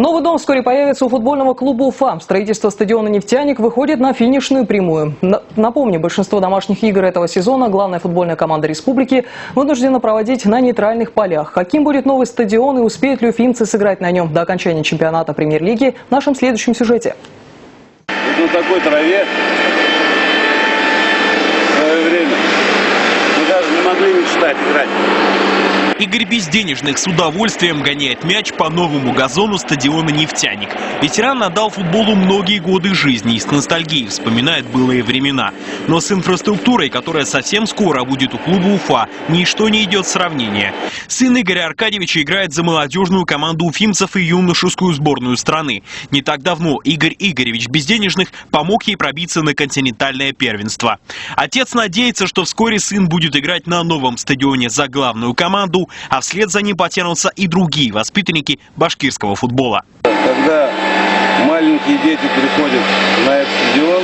Новый дом вскоре появится у футбольного клуба «Уфа». Строительство стадиона «Нефтяник» выходит на финишную прямую. Напомню, большинство домашних игр этого сезона главная футбольная команда республики вынуждена проводить на нейтральных полях. Каким будет новый стадион и успеют ли уфимцы сыграть на нем до окончания чемпионата премьер-лиги в нашем следующем сюжете. Вот на такой траве в свое время мы даже не могли мечтать играть. Игорь Безденежных с удовольствием гоняет мяч по новому газону стадиона «Нефтяник». Ветеран отдал футболу многие годы жизни и с ностальгией вспоминает былые времена. Но с инфраструктурой, которая совсем скоро будет у клуба «Уфа», ничто не идет в сравнение. Сын Игоря Аркадьевича играет за молодежную команду уфимцев и юношескую сборную страны. Не так давно Игорь Игоревич Безденежных помог ей пробиться на континентальное первенство. Отец надеется, что вскоре сын будет играть на новом стадионе за главную команду, а вслед за ним потянутся и другие воспитанники башкирского футбола. Когда маленькие дети приходят на этот стадион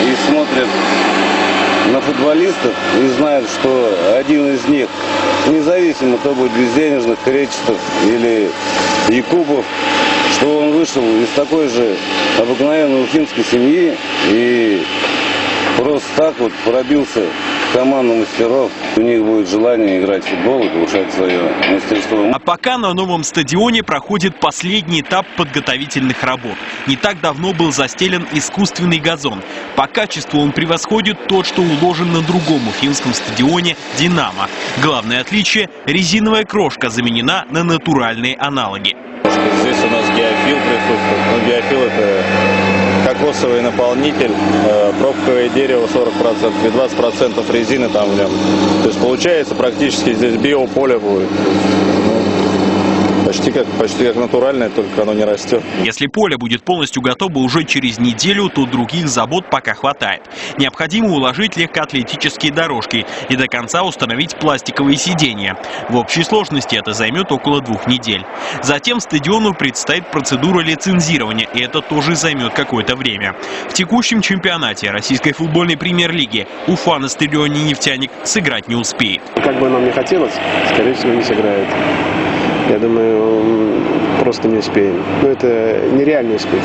и смотрят на футболистов и знают, что один из них, независимо, то будет Безденежных, Кречетов или Якубов, что он вышел из такой же обыкновенной уфимской семьи и просто так вот пробился в команду мастеров. У них будет желание играть в футбол и повышать свое мастерство. А пока на новом стадионе проходит последний этап подготовительных работ. Не так давно был застелен искусственный газон. По качеству он превосходит тот, что уложен на другом уфимском стадионе «Динамо». Главное отличие – резиновая крошка заменена на натуральные аналоги. Здесь у нас геофил присутствует. Но геофил – это кокосовый наполнитель, пробковое дерево 40% и 20% резины там в нем. То есть получается практически здесь биополе будет. Почти как натуральное, только оно не растет. Если поле будет полностью готово уже через неделю, то других забот пока хватает. Необходимо уложить легкоатлетические дорожки и до конца установить пластиковые сиденья. В общей сложности это займет около 2 недель. Затем стадиону предстоит процедура лицензирования, и это тоже займет какое-то время. В текущем чемпионате российской футбольной премьер-лиги Уфа на стадионе «Нефтяник» сыграть не успеет. Как бы нам не хотелось, скорее всего, не сыграет. Я думаю, просто не успеем. Но это нереально успеть.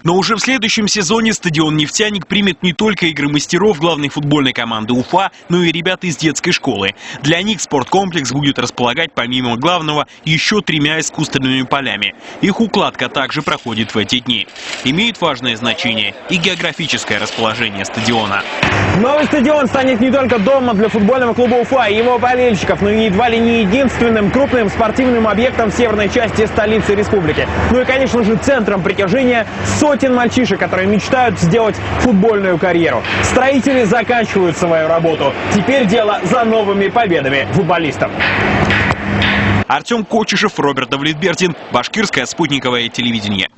Но уже в следующем сезоне стадион «Нефтяник» примет не только игры мастеров главной футбольной команды Уфа, но и ребят из детской школы. Для них спорткомплекс будет располагать помимо главного еще 3 искусственными полями. Их укладка также проходит в эти дни. Имеет важное значение и географическое расположение стадиона. Новый стадион станет не только домом для футбольного клуба Уфа и его болельщиков, но и едва ли не единственным крупным спортивным объектом в северной части столицы республики. Ну и, конечно же, центром притяжения сотен мальчишек, которые мечтают сделать футбольную карьеру. Строители заканчивают свою работу. Теперь дело за новыми победами футболистов. Артем Кочешев, Роберт Давлетбердин, Башкирское спутниковое телевидение.